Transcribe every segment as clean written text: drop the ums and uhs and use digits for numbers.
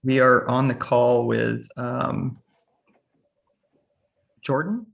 We are on the call with Jordan.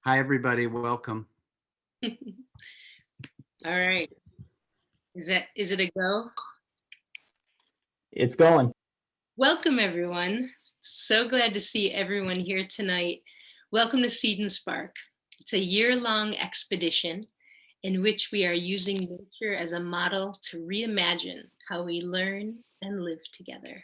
Hi, everybody. Welcome. All right. Is it a go? It's going. Welcome, everyone. So glad to see everyone here tonight. Welcome to Seed and Spark. It's a year-long expedition in which we are using nature as a model to reimagine how we learn and live together.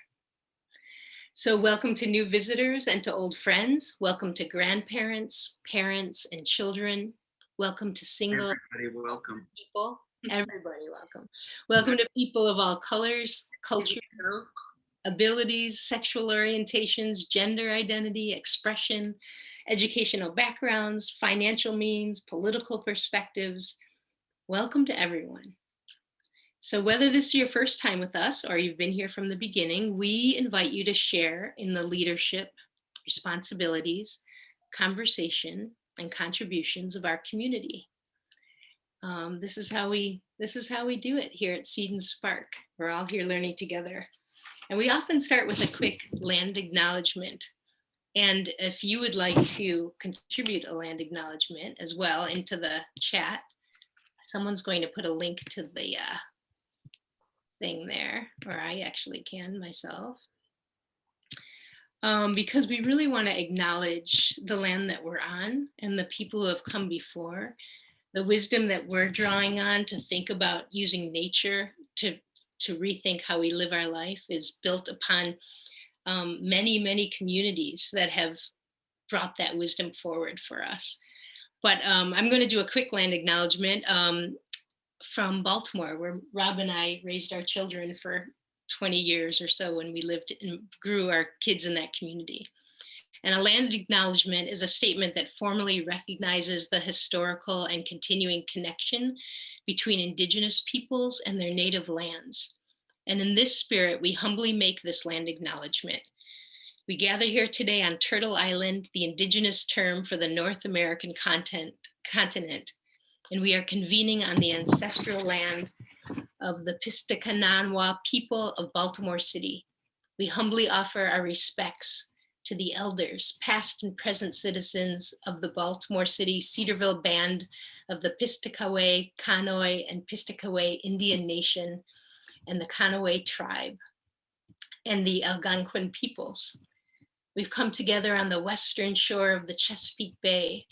So welcome to new visitors and to old friends. Welcome to grandparents, parents, and children. Welcome to single Everybody, welcome. people. Everybody, welcome. Welcome to people of all colors, cultures, abilities, sexual orientations, gender identity, expression, educational backgrounds, financial means, political perspectives. Welcome to everyone. So whether this is your first time with us or you've been here from the beginning, we invite you to share in the leadership, responsibilities, conversation, and contributions of our community. This is how we do it here at Seed and Spark. We're all here learning together. And we often start with a quick land acknowledgement. And if you would like to contribute a land acknowledgement as well into the chat, someone's going to put a link to the thing there, or I actually can myself. Because we really want to acknowledge the land that we're on and the people who have come before, the wisdom that we're drawing on to think about using nature to rethink how we live our life is built upon many communities that have brought that wisdom forward for us. But I'm going to do a quick land acknowledgement from Baltimore, where Rob and I raised our children for 20 years or so when we lived and grew our kids in that community. And a land acknowledgement is a statement that formally recognizes the historical and continuing connection between Indigenous peoples and their native lands. And in this spirit, we humbly make this land acknowledgement. We gather here today on Turtle Island, the Indigenous term for the North American continent, and we are convening on the ancestral land of the Piscataway people of Baltimore City. We humbly offer our respects to the elders, past and present citizens of the Baltimore City Cedarville Band of the Piscataway, Kahnaway, and Piscataway Indian Nation, and the Kahnaway tribe, and the Algonquin peoples. We've come together on the western shore of the Chesapeake Bay.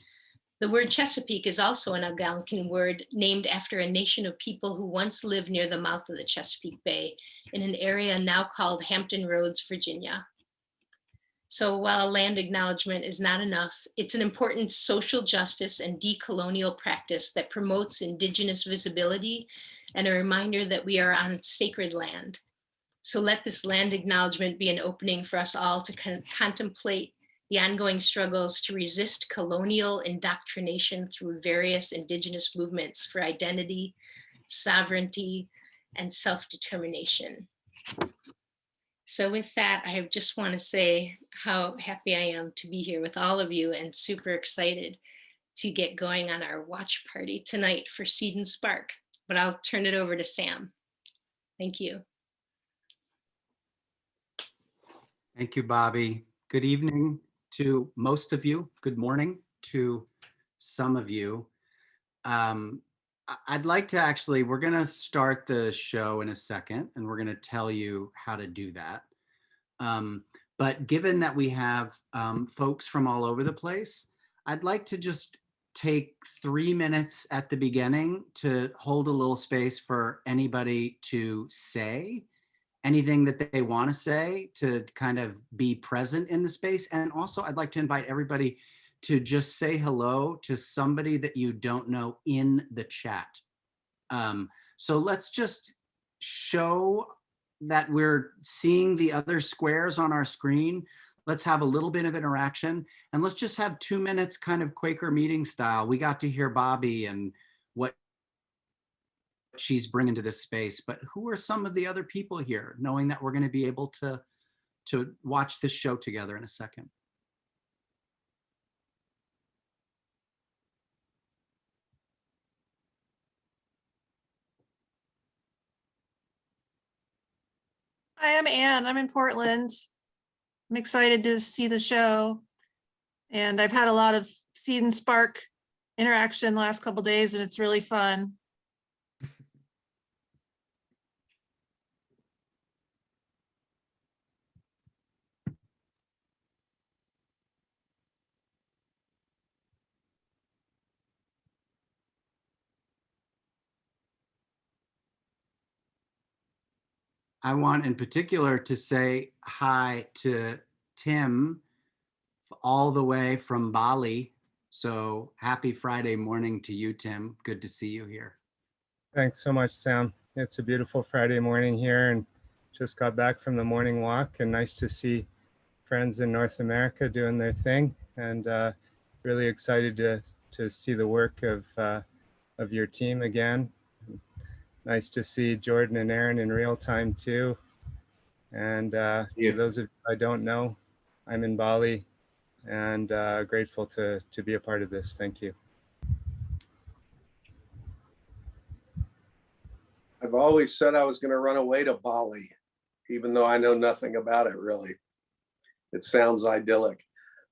The word Chesapeake is also an Algonquin word named after a nation of people who once lived near the mouth of the Chesapeake Bay in an area now called Hampton Roads, Virginia. So while land acknowledgement is not enough, it's an important social justice and decolonial practice that promotes Indigenous visibility and a reminder that we are on sacred land. So let this land acknowledgement be an opening for us all to contemplate the ongoing struggles to resist colonial indoctrination through various Indigenous movements for identity, sovereignty, and self-determination. So with that, I just want to say how happy I am to be here with all of you and super excited to get going on our watch party tonight for Seed and Spark. But I'll turn it over to Sam. Thank you. Thank you, Bobby. Good evening to most of you. Good morning to some of you. I'd like to actually, we're going to start the show in a second, and we're going to tell you how to do that. But given that we have folks from all over the place, I'd like to just take 3 minutes at the beginning to hold a little space for anybody to say anything that they want to say, to kind of be present in the space. And also I'd like to invite everybody to just say hello to somebody that you don't know in the chat. So let's just show that we're seeing the other squares on our screen. Let's have a little bit of interaction, and let's just have 2 minutes kind of Quaker meeting style. We got to hear Bobby and what she's bringing to this space, but who are some of the other people here, knowing that we're going to be able to watch this show together in a second. Hi, I'm Anne. I'm in Portland. I'm excited to see the show. And I've had a lot of Seed and Spark interaction the last couple days, and it's really fun. I want in particular to say hi to Tim all the way from Bali. So happy Friday morning to you, Tim. Good to see you here. Thanks so much, Sam. It's a beautiful Friday morning here and just got back from the morning walk, and nice to see friends in North America doing their thing, and really excited to see the work of your team again. Nice to see Jordan and Aaron in real time too. And to those of you I don't know, I'm in Bali and grateful to be a part of this. Thank you. I've always said I was going to run away to Bali, even though I know nothing about it really. It sounds idyllic.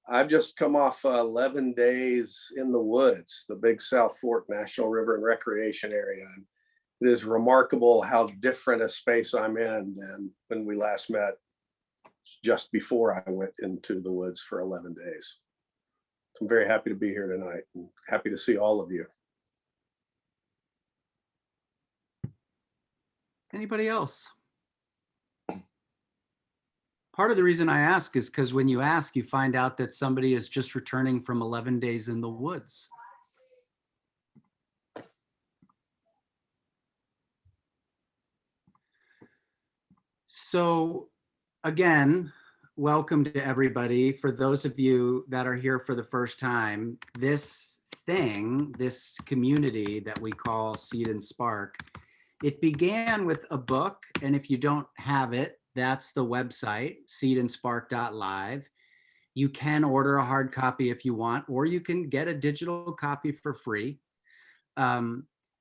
I've just come off 11 days in the woods, the Big South Fork National River and Recreation Area. And it is remarkable how different a space I'm in than when we last met just before I went into the woods for 11 days. So I'm very happy to be here tonight and happy to see all of you. Anybody else? Part of the reason I ask is because when you ask, you find out that somebody is just returning from 11 days in the woods. So again, welcome to everybody. For those of you that are here for the first time, this thing, this community that we call Seed and Spark, it began with a book, and if you don't have it, that's the website, seedandspark.live. You can order a hard copy if you want, or you can get a digital copy for free.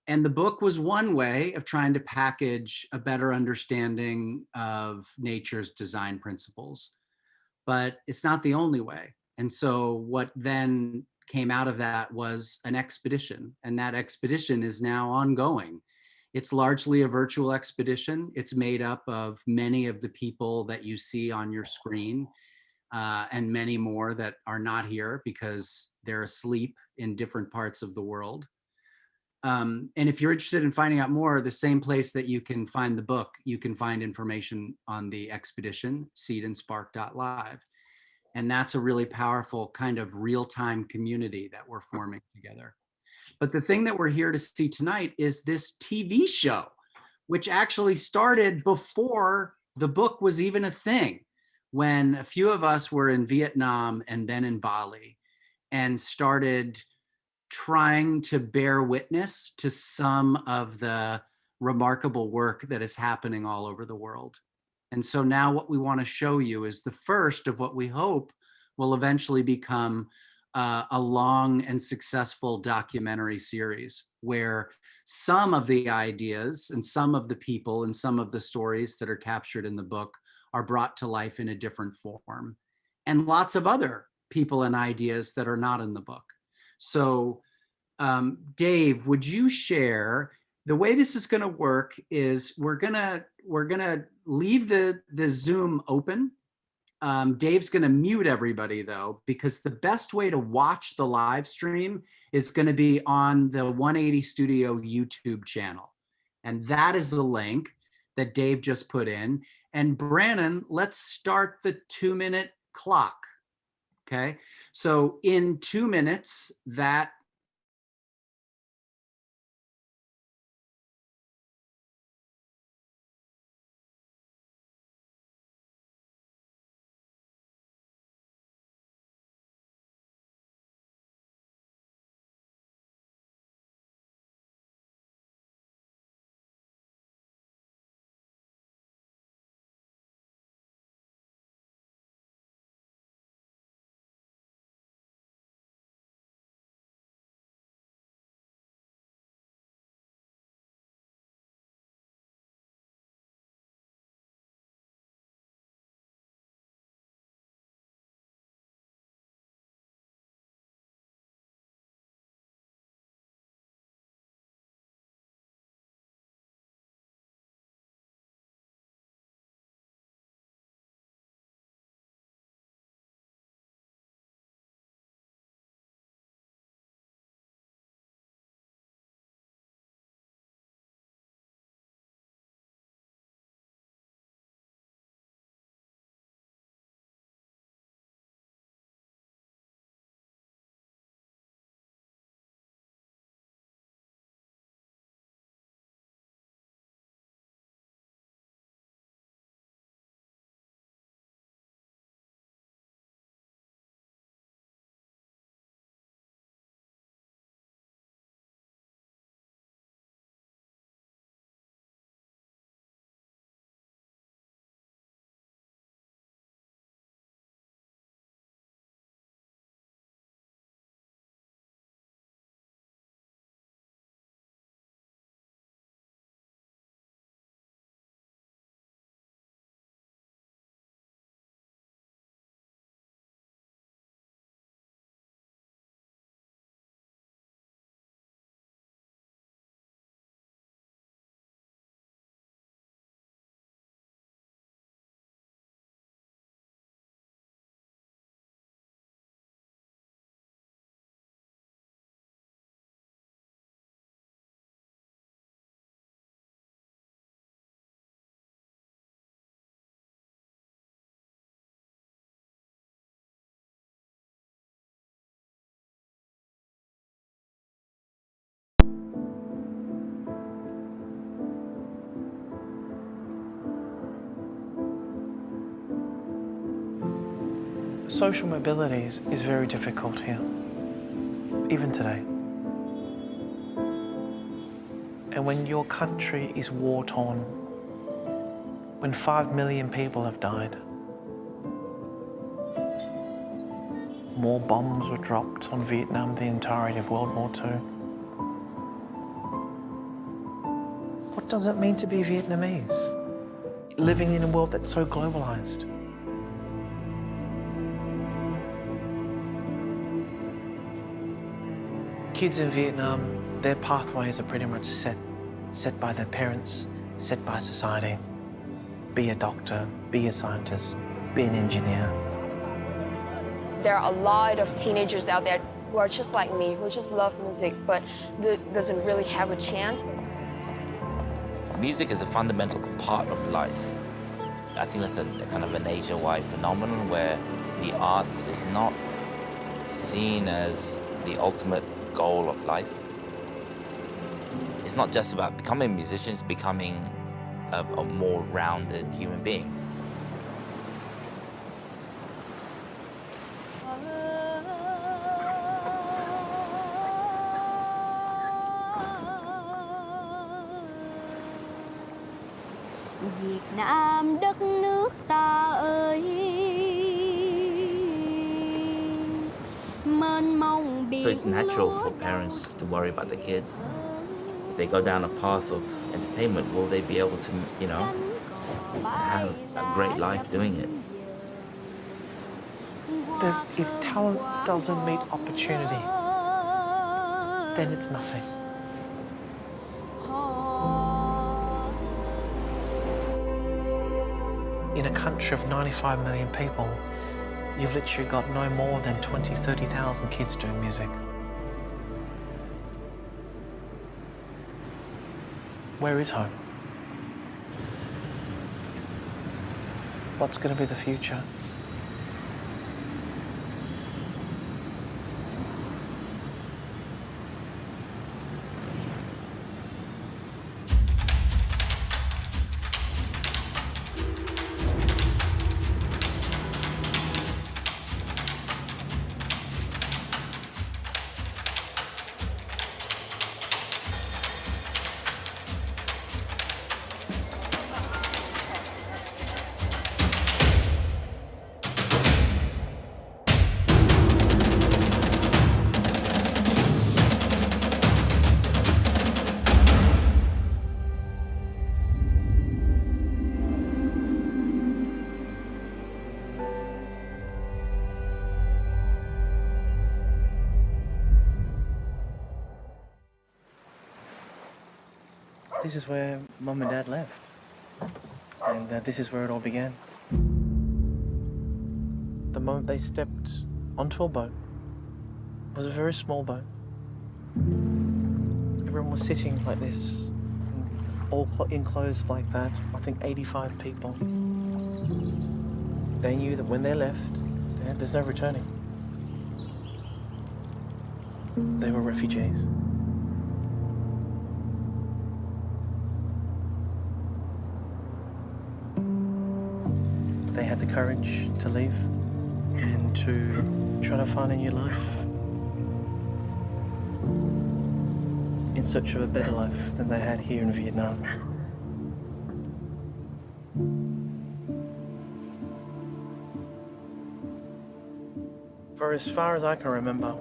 And the book was one way of trying to package a better understanding of nature's design principles, but it's not the only way. And so what then came out of that was an expedition, and that expedition is now ongoing. It's largely a virtual expedition. It's made up of many of the people that you see on your screen, and many more that are not here because they're asleep in different parts of the world. And if you're interested in finding out more, the same place that you can find the book, you can find information on the expedition, seedandspark.live. And that's a really powerful kind of real-time community that we're forming together. But the thing that we're here to see tonight is this TV show, which actually started before the book was even a thing, when a few of us were in Vietnam and then in Bali and started trying to bear witness to some of the remarkable work that is happening all over the world. And so now what we want to show you is the first of what we hope will eventually become a long and successful documentary series where some of the ideas and some of the people and some of the stories that are captured in the book are brought to life in a different form, and lots of other people and ideas that are not in the book. So Dave, would you share, the way this is going to work is we're gonna leave the Zoom open. Dave's going to mute everybody though, because the best way to watch the live stream is going to be on the 180 Studio YouTube channel. And that is the link that Dave just put in. And Brannon, let's start the 2-minute clock. Okay, so in 2 minutes, that social mobility is very difficult here, even today. And when your country is war-torn, when 5 million people have died, more bombs were dropped on Vietnam the entirety of World War II. What does it mean to be Vietnamese, living in a world that's so globalized? Kids in Vietnam, their pathways are pretty much set by their parents, set by society. Be a doctor, be a scientist, be an engineer. There are a lot of teenagers out there who are just like me, who just love music, but doesn't really have a chance. Music is a fundamental part of life. I think that's a kind of an Asia-wide phenomenon where the arts is not seen as the ultimate goal of life. It's not just about becoming a musician, it's becoming a more rounded human being. Việt Nam đất nước ta ơi, mênh mông biển. So it's natural for parents to worry about their kids. If they go down a path of entertainment, will they be able to, you know, have a great life doing it? But if talent doesn't meet opportunity, then it's nothing. In a country of 95 million people, you've literally got no more than 20, 30,000 kids doing music. Where is home? What's going to be the future? This is where Mum and Dad left, and this is where it all began. The moment they stepped onto a boat, it was a very small boat. Everyone was sitting like this, all enclosed like that, I think 85 people. They knew that when they left, there's no returning. They were refugees. They had the courage to leave and to try to find a new life in search of a better life than they had here in Vietnam. For as far as I can remember,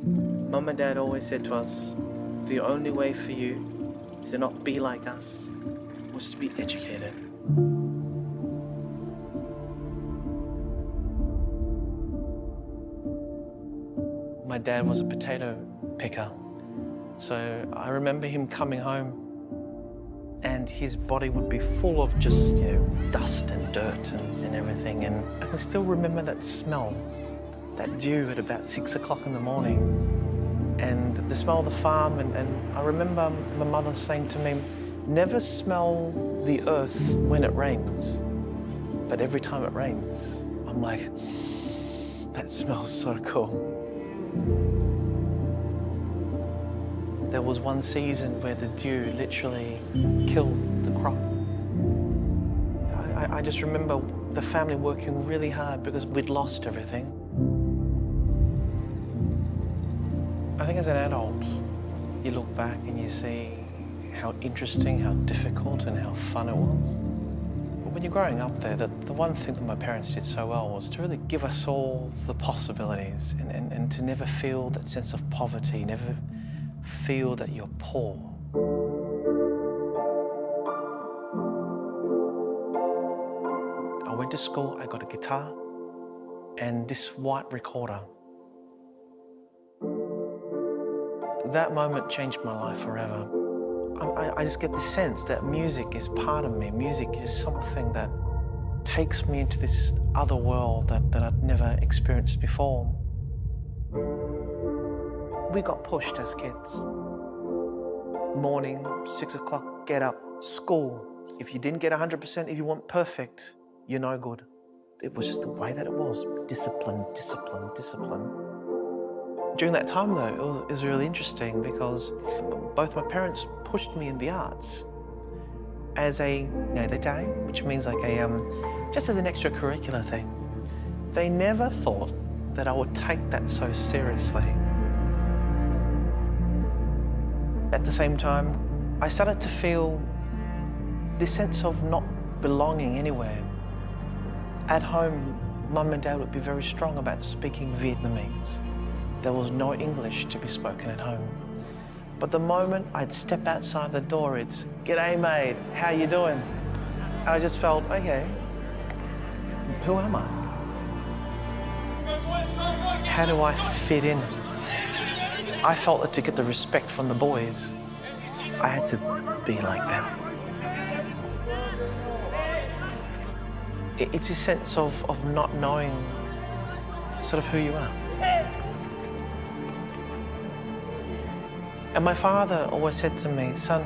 Mum and Dad always said to us, the only way for you to not be like us was to be educated. My dad was a potato picker, so I remember him coming home and his body would be full of just, dust and dirt and everything, and I can still remember that smell, that dew at about 6 o'clock in the morning, and the smell of the farm, and I remember my mother saying to me, never smell the earth when it rains, but every time it rains, I'm like, that smells so cool. There was one season where the dew literally killed the crop. I just remember the family working really hard because we'd lost everything. I think as an adult, you look back and you see how interesting, how difficult and how fun it was. But when you're growing up there, the one thing that my parents did so well was to really give us all the possibilities and to never feel that sense of poverty, never feel that you're poor. I went to school, I got a guitar and this white recorder. That moment changed my life forever. I just get the sense that music is part of me. Music is something that takes me into this other world that I'd never experienced before. We got pushed as kids. Morning, 6 o'clock, get up, school. If you didn't get 100%, if you weren't perfect, you're no good. It was just the way that it was. Discipline, discipline, discipline. During that time though, it was really interesting because both my parents pushed me in the arts as a, the day, which means like just as an extracurricular thing. They never thought that I would take that so seriously. At the same time, I started to feel this sense of not belonging anywhere. At home, Mum and Dad would be very strong about speaking Vietnamese. There was no English to be spoken at home. But the moment I'd step outside the door, it's, "G'day, mate, how you doing?" And I just felt, okay, who am I? How do I fit in? I felt that to get the respect from the boys, I had to be like them. It's a sense of not knowing sort of who you are. And my father always said to me, "Son,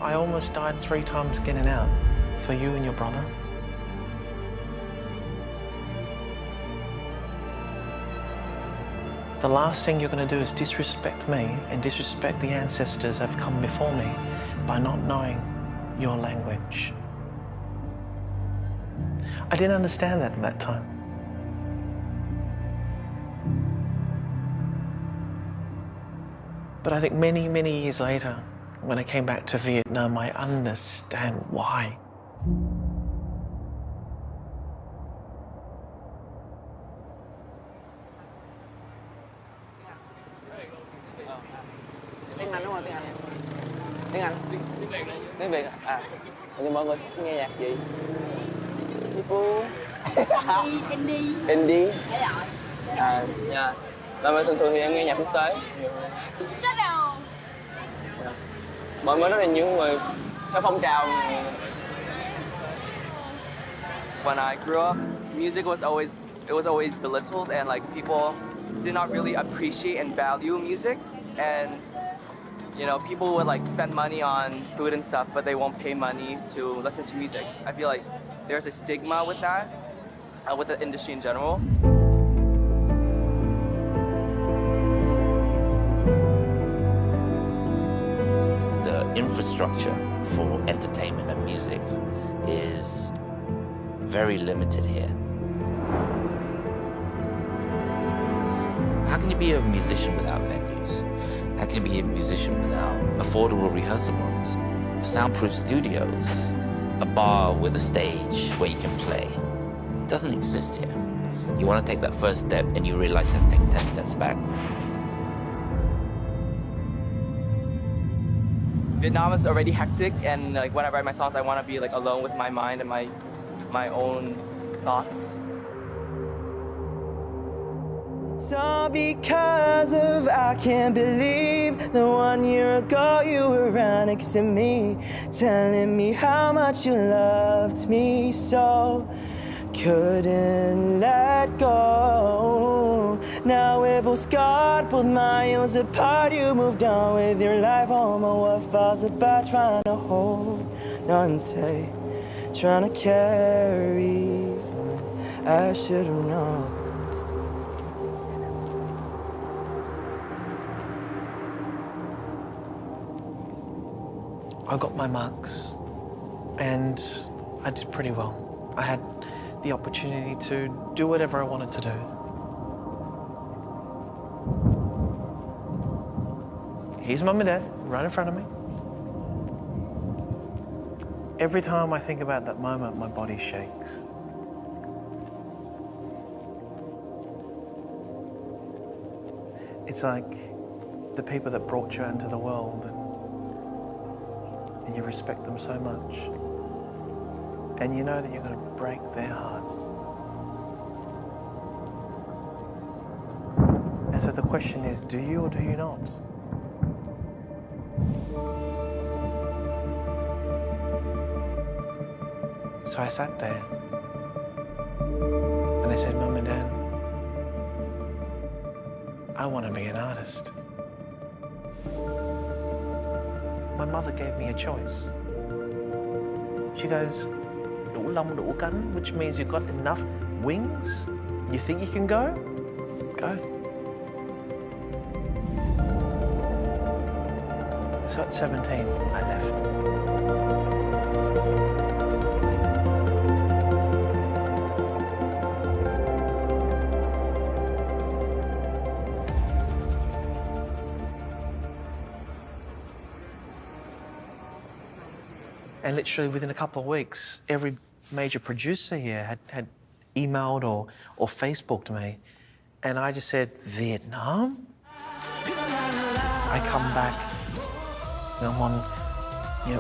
I almost died 3 times getting out for you and your brother." The last thing you're going to do is disrespect me and disrespect the ancestors that have come before me by not knowing your language. I didn't understand that at that time. But I think many, many years later, when I came back to Vietnam, I understand why. Tiếng Anh đúng không? Tiếng Anh. Tiếng Anh. Tiếng Việt à? Nhưng mọi người thích nghe nhạc gì? People. Indie. À, dạ. Mà thường thì em nghe nhạc quốc tế. Mọi người rất là nhiều người theo phong trào. When I grew up, music was always belittled, and like people did not really appreciate and value music, and people would like spend money on food and stuff, but they won't pay money to listen to music. I feel like there's a stigma with that, with the industry in general. The infrastructure for entertainment and music is very limited here. How can you be a musician without venues? How can you be a musician without affordable rehearsal rooms, soundproof studios, a bar with a stage where you can play? It doesn't exist here. You want to take that first step and you realize you have to take 10 steps back. Vietnam is already hectic, and like when I write my songs, I want to be like alone with my mind and my own thoughts. It's all because of I can't believe that 1 year ago you were right next to me, telling me how much you loved me so. Couldn't let go. Now we're both scarred, both miles apart. You moved on with your life. All my what falls apart, trying to hold on tight, trying to carry on. I should have known. I got my marks and I did pretty well. I had the opportunity to do whatever I wanted to do. Here's Mum and Dad right in front of me. Every time I think about that moment, my body shakes. It's like the people that brought you into the world and you respect them so much. And you know that you're going to break their heart. And so the question is, do you or do you not? So I sat there and I said, Mum and Dad, I want to be an artist. My mother gave me a choice. She goes, đủ lông đủ cánh, which means you've got enough wings. You think you can go? Go. So at 17, I left. And literally within a couple of weeks, every major producer here had emailed or Facebooked me. And I just said, Vietnam? I come back, I'm on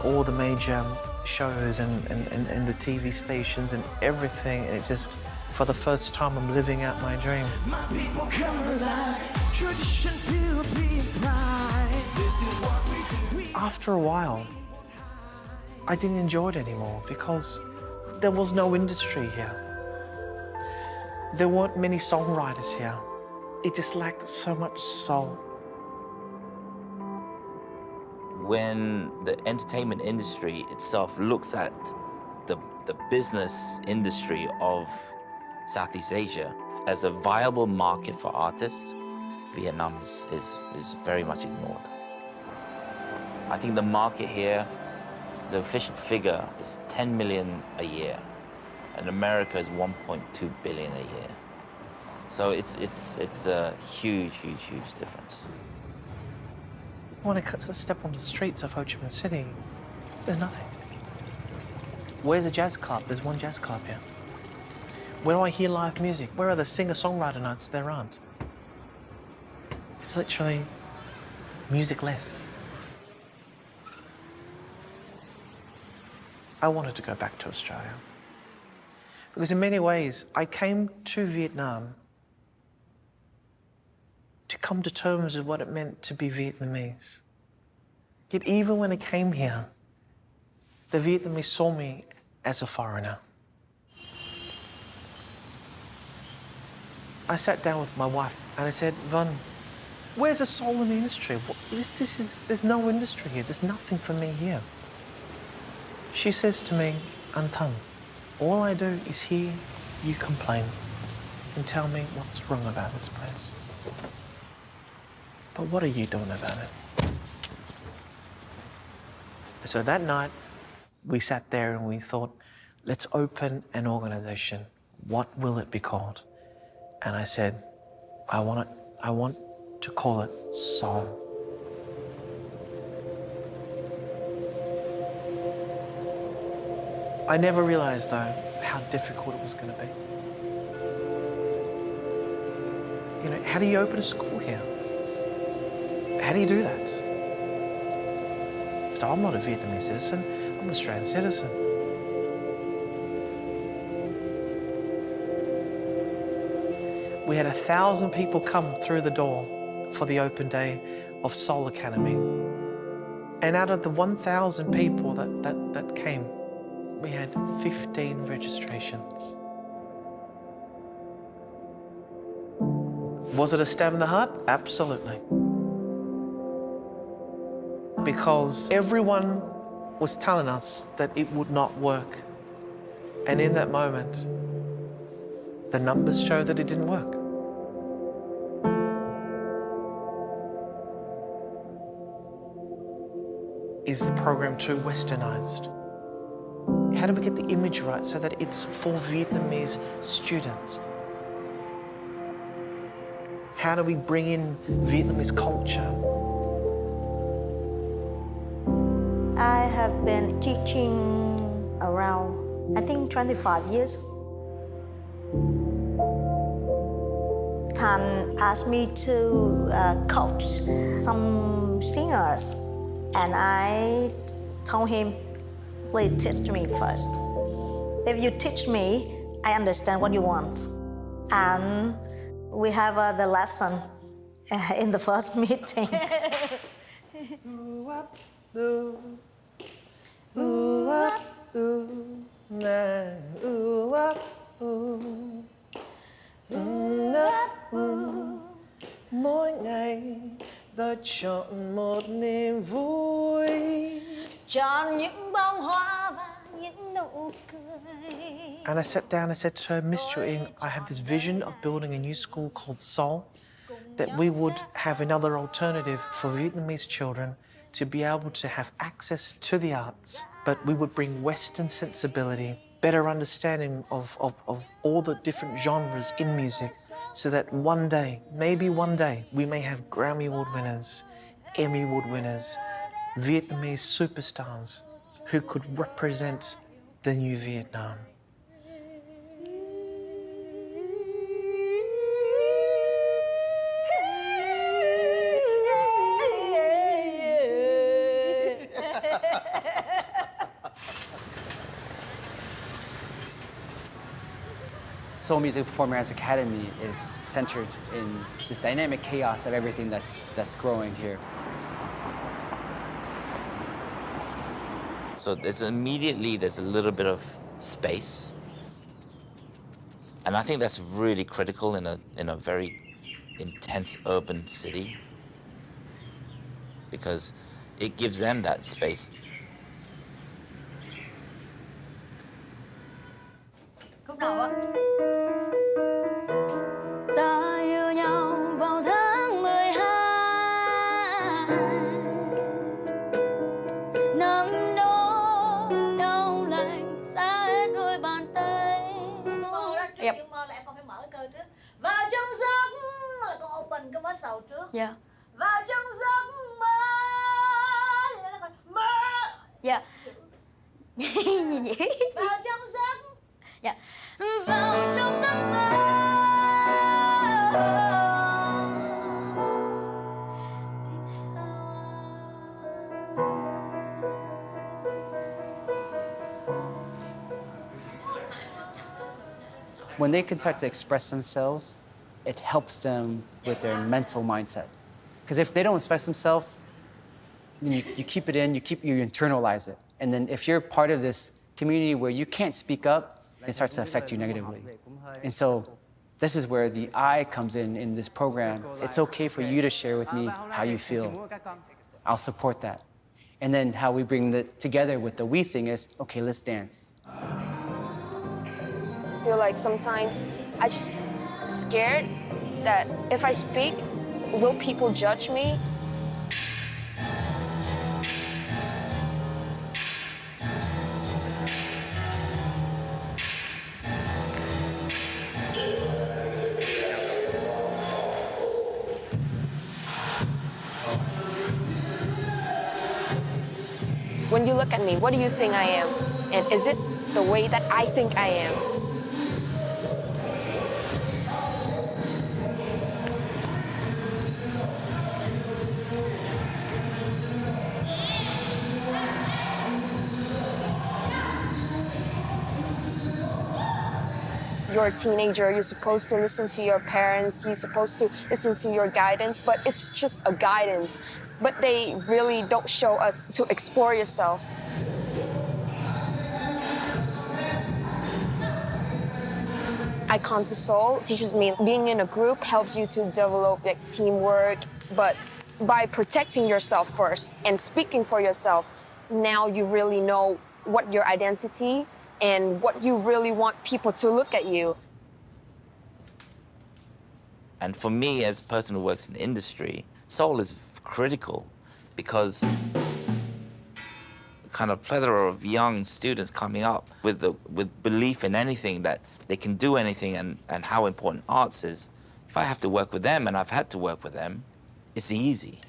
all the major shows and the TV stations and everything. And it's just, for the first time, I'm living out my dream. My people come alive, tradition, purity, and pride. This is what we do. After a while, I didn't enjoy it anymore because there was no industry here. There weren't many songwriters here. It just lacked so much soul. When the entertainment industry itself looks at the business industry of Southeast Asia as a viable market for artists, Vietnam is very much ignored. I think the market here, the official figure is 10 million a year, and America is 1.2 billion a year. So it's a huge difference. When I step on the streets of Ho Chi Minh City, there's nothing. Where's a jazz club? There's one jazz club here. Where do I hear live music? Where are the singer-songwriter nights? There aren't. It's literally music-less. I wanted to go back to Australia. Because in many ways, I came to Vietnam to come to terms with what it meant to be Vietnamese. Yet even when I came here, the Vietnamese saw me as a foreigner. I sat down with my wife and I said, Vân, where's the soul in the industry? There's no industry here. There's nothing for me here. She says to me, Anh Thanh, all I do is hear you complain and tell me what's wrong about this place. But what are you doing about it? So that night, we sat there and we thought, let's open an organization. What will it be called? And I said, I want to call it Soul. I never realized, though, how difficult it was going to be. How do you open a school here? How do you do that? So I'm not a Vietnamese citizen, I'm an Australian citizen. We had 1,000 people come through the door for the open day of Soul Academy. And out of the 1,000 people that came, we had 15 registrations. Was it a stab in the heart? Absolutely. Because everyone was telling us that it would not work. And in that moment, the numbers show that it didn't work. Is the program too westernized? How do we get the image right so that it's for Vietnamese students? How do we bring in Vietnamese culture? I have been teaching around, I think, 25 years. Khan asked me to coach some singers, and I told him, please teach me first. If you teach me, I understand what you want. And we have the lesson in the first meeting. Mỗi ngày tôi chọn một niềm vui. Chọn những bông hoa và những nụ cười. And I sat down and said to her, Miss Joying, I have this vision of building a new school called Seoul, that we would have another alternative for Vietnamese children to be able to have access to the arts, but we would bring Western sensibility, better understanding of all the different genres in music, so that one day, maybe one day, we may have Grammy Award winners, Emmy Award winners, Vietnamese superstars who could represent the new Vietnam. Seoul Music Performing Arts Academy is centered in this dynamic chaos of everything that's growing here. So there's a little bit of space. And I think that's really critical in a very intense urban city, because it gives them that space. Khúc đầu á. Ta yêu nhau vào tháng 12. Năm đó đau lạnh xa hết đôi bàn tay. Yep. Nhưng mà lại còn phải mở cái cơ trước. Vào trong giấc mơ, con open cái vết sầu trước. Dạ. Vào trong giấc mơ. Vậy là còn mơ. Dạ. Gì vậy? Vào trong giấc. Dạ. Vào trong giấc mơ. When they can start to express themselves, it helps them with their mental mindset. Because if they don't express themselves, then you keep it in, you internalize it. And then if you're part of this community where you can't speak up, it starts to affect you negatively. And so this is where the I comes in this program. It's okay for you to share with me how you feel. I'll support that. And then how we bring it together with the we thing is, okay, let's dance. I feel like sometimes I just scared that if I speak, will people judge me? When you look at me, what do you think I am? And is it the way that I think I am? You're a teenager, you're supposed to listen to your parents, you're supposed to listen to your guidance, but it's just a guidance. But they really don't show us to explore yourself. Icon to Seoul teaches me being in a group helps you to develop like teamwork, but by protecting yourself first and speaking for yourself, now you really know what your identity and what you really want people to look at you. And for me, as a person who works in industry, Seoul is critical because kind of plethora of young students coming up with belief in anything, that they can do anything, and how important arts is. If I have to work with them, and I've had to work with them, it's easy.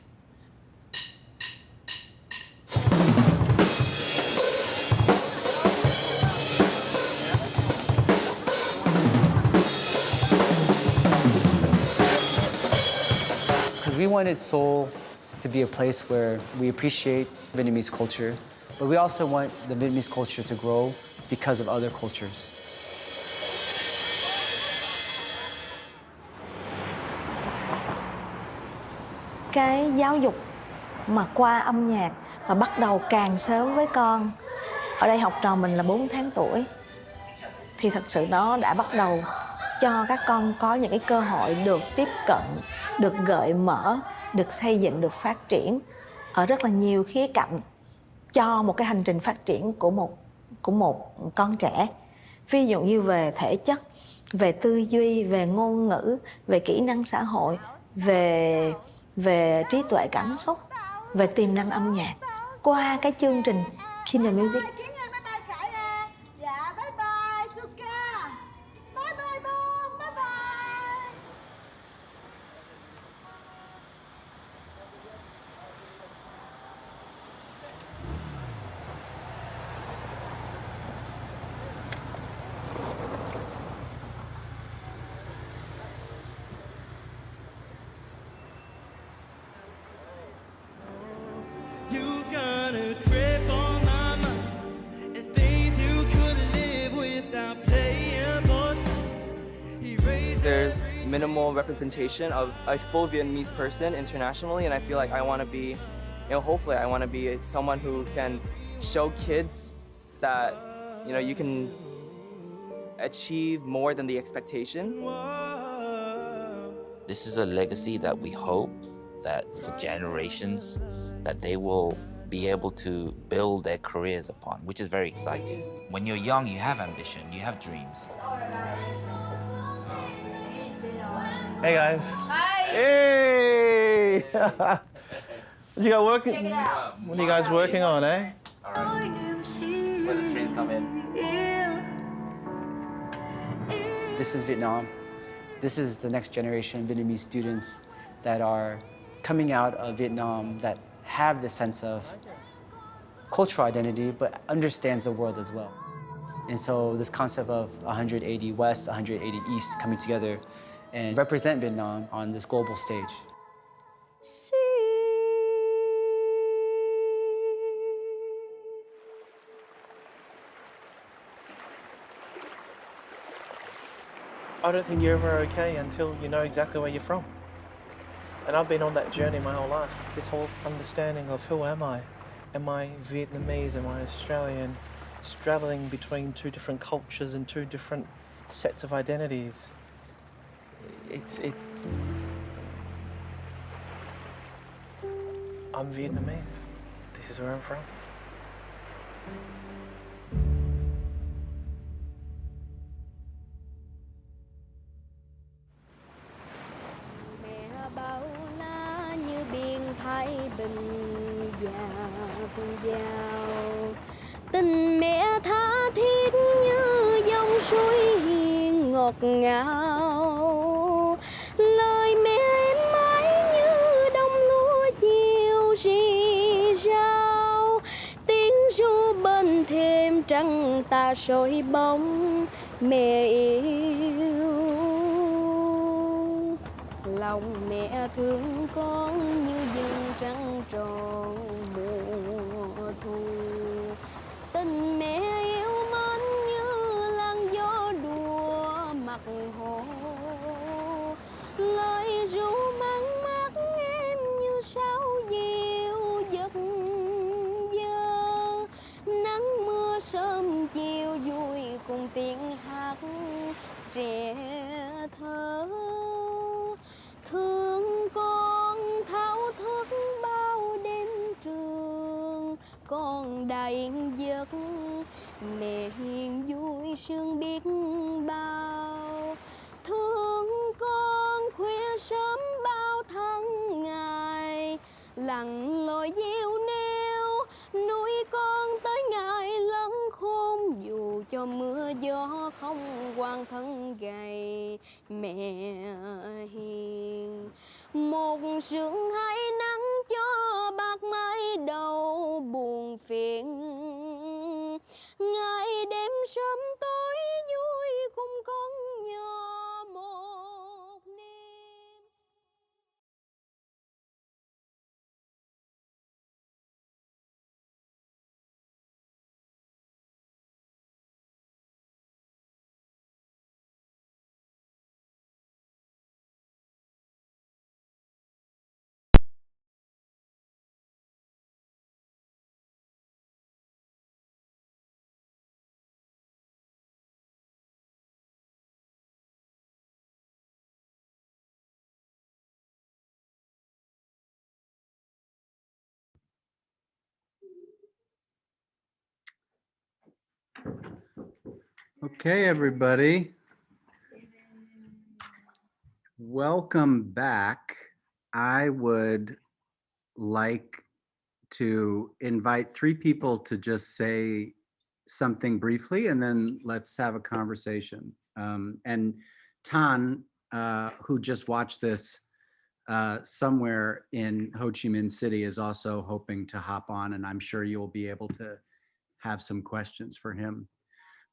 Because we wanted Seoul to be a place where we appreciate Vietnamese culture, but we also want the Vietnamese culture to grow because of other cultures. Cái giáo dục mà qua âm nhạc và bắt đầu càng sớm với con, ở đây học trò mình là 4 tháng tuổi, thì thật sự nó đã bắt đầu cho các con có những cái cơ hội được tiếp cận, được gợi mở, được xây dựng, được phát triển ở rất là nhiều khía cạnh cho một cái hành trình phát triển của một con trẻ. Ví dụ như về thể chất, về tư duy, về ngôn ngữ, về kỹ năng xã hội, về trí tuệ cảm xúc, về tiềm năng âm nhạc qua cái chương trình Kinder Music. You've got a grip on my mind, and things you couldn't live without playing both sides. There's minimal representation of a full Vietnamese person internationally, and I feel like I want to be, hopefully I want to be someone who can show kids that, you can achieve more than the expectation. This is a legacy that we hope that for generations that they will be able to build their careers upon, which is very exciting. When you're young, you have ambition, you have dreams. Hey guys. Hi. Hey! What you got working? Check it out. What are you guys working on, eh? Where the trains come in. This is Vietnam. This is the next generation of Vietnamese students that are coming out of Vietnam that have the sense of cultural identity, but understands the world as well. And so this concept of 180 West, 180 East coming together and represent Vietnam on this global stage. I don't think you're ever okay until you know exactly where you're from. And I've been on that journey my whole life. This whole understanding of who am I? Am I Vietnamese? Am I Australian? Straddling between two different cultures and two different sets of identities. I'm Vietnamese. This is where I'm from. Bao la như biển Thái Bình dạt dào, tình mẹ tha thiết như dòng suối hiền ngọt ngào, lời mẹ em mãi như đồng lúa chiều rì rào, tiếng ru bên thềm trăng ta soi bóng mẹ yêu. Lòng mẹ thương con như dừng trăng tròn mùa thu, tình mẹ yêu mến như làn gió đùa mặt hồ, lời ru mang mát em như sáo diệu giấc giờ, nắng mưa sớm chiều vui cùng tiếng hát trẻ thơ. Thương con thao thức bao đêm trường, con đầy giấc mẹ hiền vui sương biết bao. Thương con khuya sớm bao tháng ngày, lặn lội gieo neo nuôi con mưa gió không quan thân gầy mẹ hiền. Một sương hay nắng cho bạc mái đầu buồn phiền. Ngày đêm sớm tối vui cùng con nhỏ một niềm. Okay, everybody. Welcome back. I would like to invite 3 people to just say something briefly, and then let's have a conversation. And Tan, who just watched this somewhere in Ho Chi Minh City, is also hoping to hop on, and I'm sure you'll be able to have some questions for him.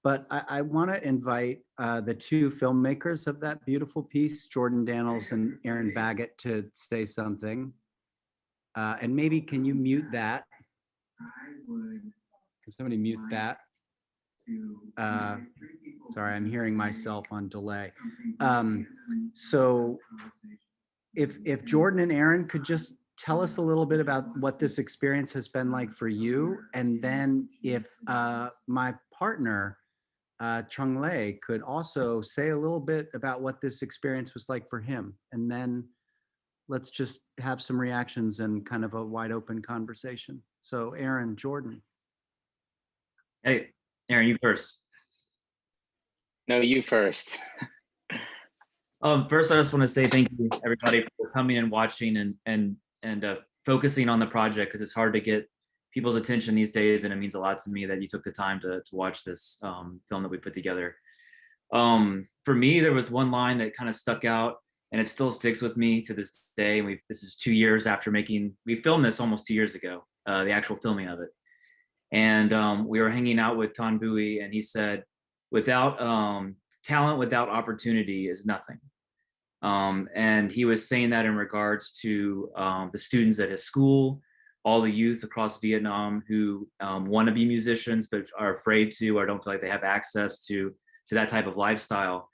But I want to invite the 2 filmmakers of that beautiful piece, Jordan Daniels and Aaron Baggett, to say something. And maybe can you mute that? Can somebody mute that? Sorry, I'm hearing myself on delay. So if Jordan and Aaron could just tell us a little bit about what this experience has been like for you. And then if my partner, Chung Lei, could also say a little bit about what this experience was like for him. And then let's just have some reactions and kind of a wide open conversation. So Aaron, Jordan. Hey, Aaron, you first. No, you first. First, I just want to say thank you, everybody, for coming and watching and focusing on the project, because it's hard to get people's attention these days, and it means a lot to me that you took the time to watch this film that we put together. For me, there was one line that kind of stuck out, and it still sticks with me to this day. And this is 2 years after we filmed this almost 2 years ago, the actual filming of it. And we were hanging out with Tan Bui, and he said, without talent, without opportunity is nothing. And he was saying that in regards to the students at his school, all the youth across Vietnam who want to be musicians but are afraid to, or don't feel like they have access to that type of lifestyle.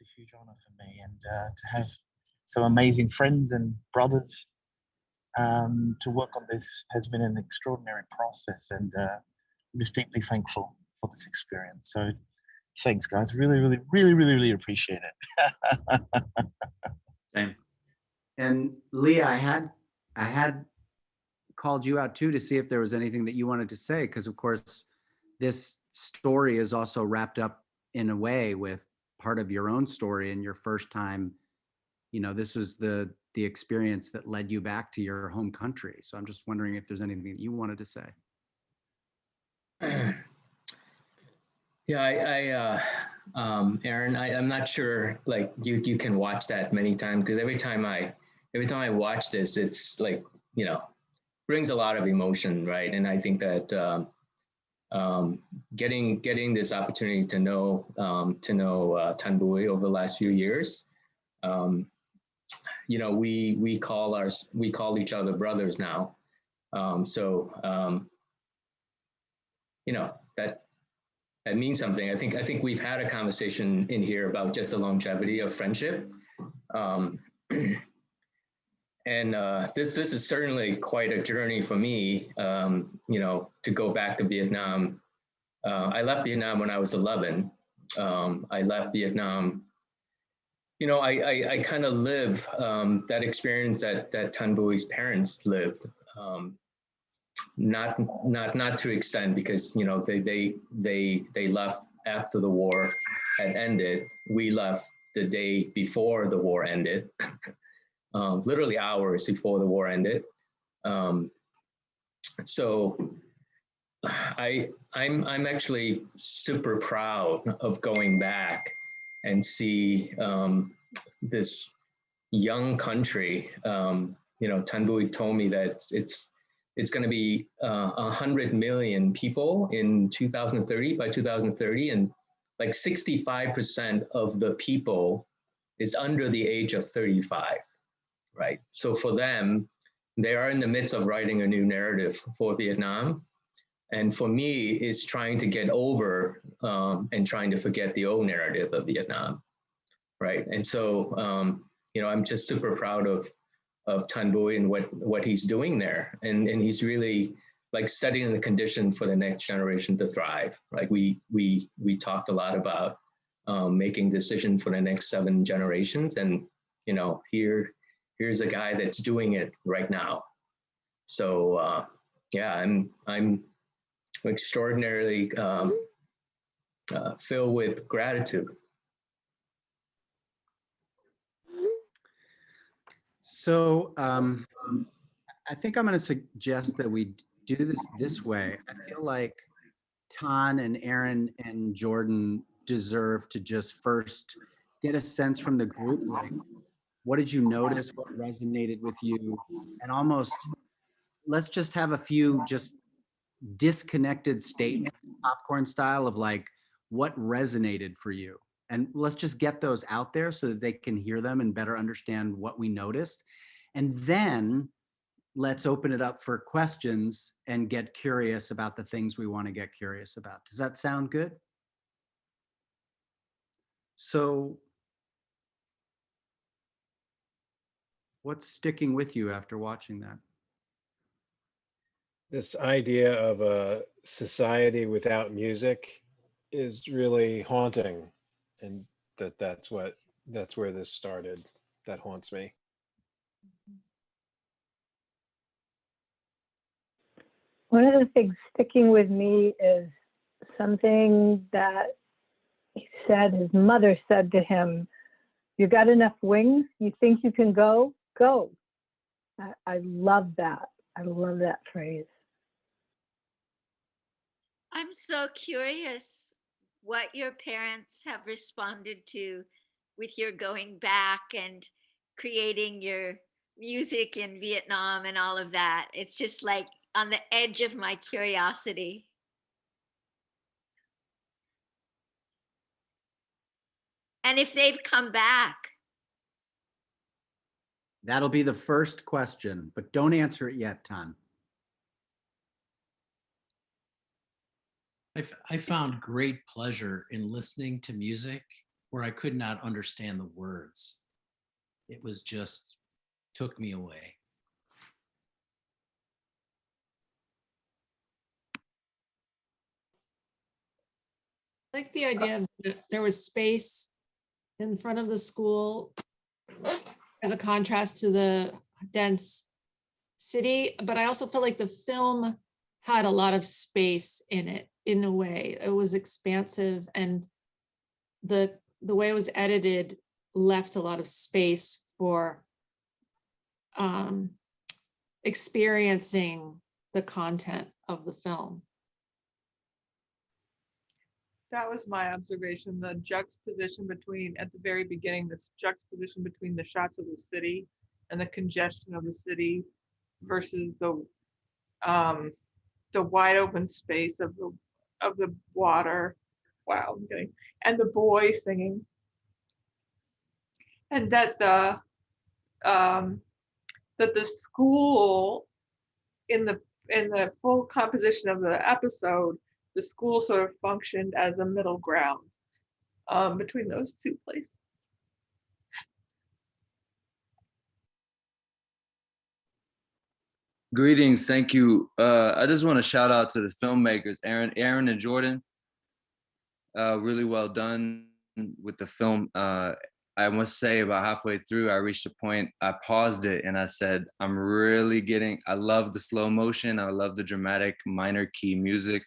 it's a huge honor for me, and to have some amazing friends and brothers to work on this has been an extraordinary process, and I'm just deeply thankful for this experience. So thanks, guys. Really appreciate it. Same. And Leah, I had called you out too to see if there was anything that you wanted to say, because of course this story is also wrapped up in a way with part of your own story and your first time. You know, this was the experience that led you back to your home country. So I'm just wondering if there's anything that you wanted to say. Yeah, Aaron, I'm not sure, like you can watch that many times, because every time I watch this, it's like, you know, brings a lot of emotion, right? And I think that getting this opportunity to know Tan Bui over the last few years, you know, we call each other brothers now. You know, that means something. I think we've had a conversation in here about just the longevity of friendship. And this is certainly quite a journey for me, you know, to go back to Vietnam. I left Vietnam when I was 11. I left Vietnam, you know, I kind of live that experience that Tan Bui's parents lived. Not to extent, because, you know, they left after the war had ended. We left the day before the war ended, literally hours before the war ended. So I'm actually super proud of going back and see this young country. You know, Tan Bui told me that it's going to be 100 million people in 2030, by 2030, and like 65% of the people is under the age of 35, right? So for them, they are in the midst of writing a new narrative for Vietnam. And for me, it's trying to get over and trying to forget the old narrative of Vietnam, right? And so, you know, I'm just super proud of Tan Bui and what he's doing there. And he's really like setting the condition for the next generation to thrive. Like we talked a lot about making decisions for the next 7 generations. And, you know, here's a guy that's doing it right now. So yeah, I'm extraordinarily filled with gratitude. So I think I'm going to suggest that we do this way. I feel like Tan and Aaron and Jordan deserve to just first get a sense from the group, like, what did you notice? What resonated with you? And almost, let's just have a few just disconnected statements, popcorn style, of like, what resonated for you? And let's just get those out there so that they can hear them and better understand what we noticed. And then let's open it up for questions and get curious about the things we want to get curious about. Does that sound good? So what's sticking with you after watching that? This idea of a society without music is really haunting, and that's where this started. That haunts me. One of the things sticking with me is something that he said, his mother said to him, "You got enough wings? You think you can go? Go." I love that. I love that phrase. I'm so curious what your parents have responded to with your going back and creating your music in Vietnam and all of that. It's just like on the edge of my curiosity. And if they've come back. That'll be the first question, but don't answer it yet, Tan. I found great pleasure in listening to music where I could not understand the words. It was just took me away. I like the idea of there was space in front of the school as a contrast to the dense city, but I also felt like the film had a lot of space in it in a way. It was expansive, and the way it was edited left a lot of space for experiencing the content of the film. That was my observation, the juxtaposition between, at the very beginning, this juxtaposition between the shots of the city and the congestion of the city versus the wide open space of the water. Wow, I'm getting, and the boy singing. And that the school, in the full composition of the episode, the school sort of functioned as a middle ground between those two places. Greetings, thank you. I just want to shout out to the filmmakers, Aaron and Jordan. Really well done with the film. I must say about halfway through, I reached a point, I paused it and I said, I love the slow motion. I love the dramatic minor key music,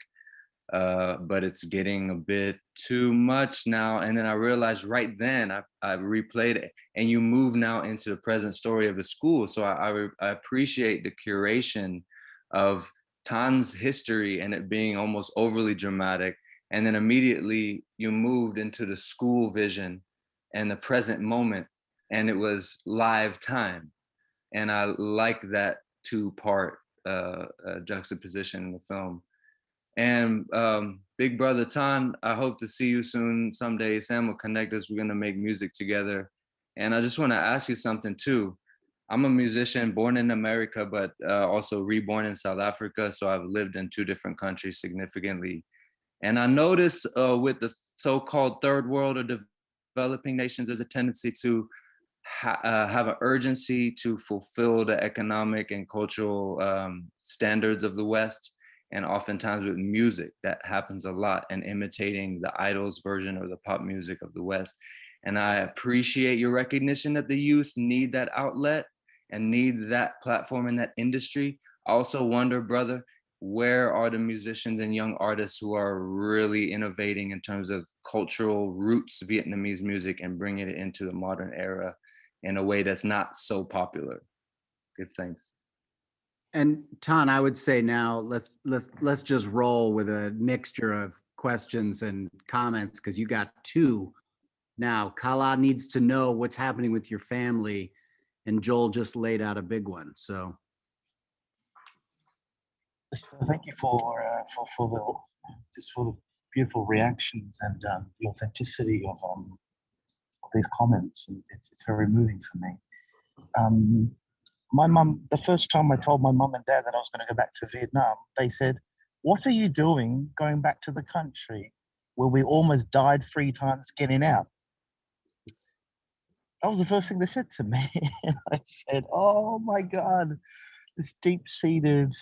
but it's getting a bit too much now. And then I realized right then, I replayed it, and you move now into the present story of the school. So I appreciate the curation of Tan's history and it being almost overly dramatic. And then immediately you moved into the school vision and the present moment, and it was live time. And I like that two-part juxtaposition in the film. And Big Brother Tan, I hope to see you soon someday. Sam will connect us. We're gonna make music together. And I just wanna ask you something too. I'm a musician born in America, but also reborn in South Africa. So I've lived in 2 different countries significantly. And I notice with the so-called third world or developing nations, there's a tendency to have an urgency to fulfill the economic and cultural standards of the West. And oftentimes with music, that happens a lot, and imitating the idols version or the pop music of the West. And I appreciate your recognition that the youth need that outlet and need that platform in that industry. I also wonder, brother, where are the musicians and young artists who are really innovating in terms of cultural roots Vietnamese music and bringing it into the modern era in a way that's not so popular? Good, thanks. And Tan, I would say now let's just roll with a mixture of questions and comments, because you got 2 now. Kala needs to know what's happening with your family, and Joel just laid out a big one. So thank you for the beautiful reactions and the authenticity of these comments. And it's very moving for me. My mum, the first time I told my mum and dad that I was going to go back to Vietnam, they said, "What are you doing going back to the country where we almost died 3 times getting out?" That was the first thing they said to me. I said, "Oh my God, this deep-seated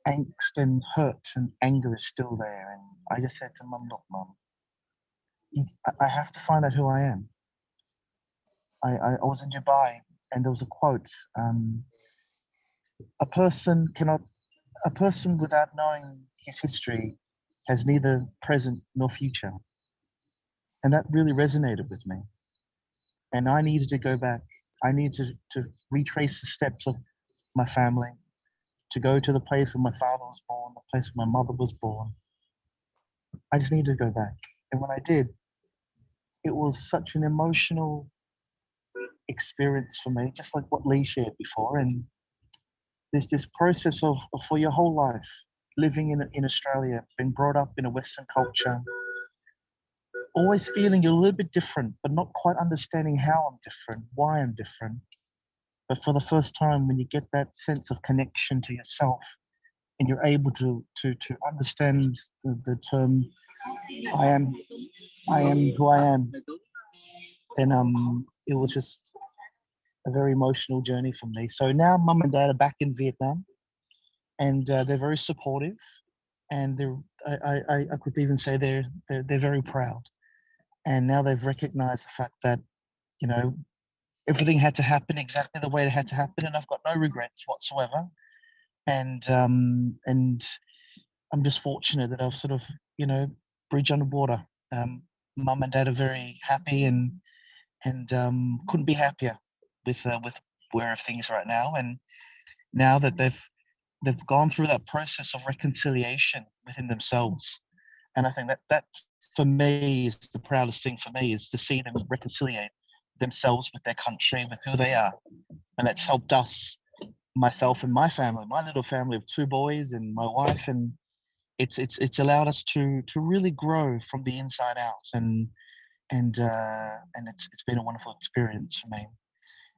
angst and hurt and anger is still there." And I just said to Mum, "Look, Mum, I have to find out who I am." I was in Dubai, and there was a quote: a person without knowing his history has neither present nor future. And that really resonated with me. And I needed to go back. I needed to retrace the steps of my family, to go to the place where my father was born, the place where my mother was born. I just needed to go back. And when I did, it was such an emotional experience for me, just like what Lee shared before. And there's this process of for your whole life, living in Australia, being brought up in a Western culture, always feeling you're a little bit different, but not quite understanding how I'm different, why I'm different. But for the first time, when you get that sense of connection to yourself, and you're able to understand the term, I am who I am, then it was just a very emotional journey for me. So now mum and dad are back in Vietnam, and they're very supportive, and I could even say they're very proud. And now they've recognized the fact that, you know, everything had to happen exactly the way it had to happen, and I've got no regrets whatsoever. And I'm just fortunate that I've sort of, you know, bridge underwater. Mum and dad are very happy, and couldn't be happier with where everything's right now. And now that they've gone through that process of reconciliation within themselves, and I think that for me is the proudest thing for me, is to see them reconciliate themselves with their country, with who they are. And that's helped us, myself and my family, my little family of 2 boys and my wife, and it's allowed us to really grow from the inside out. And it's been a wonderful experience for me.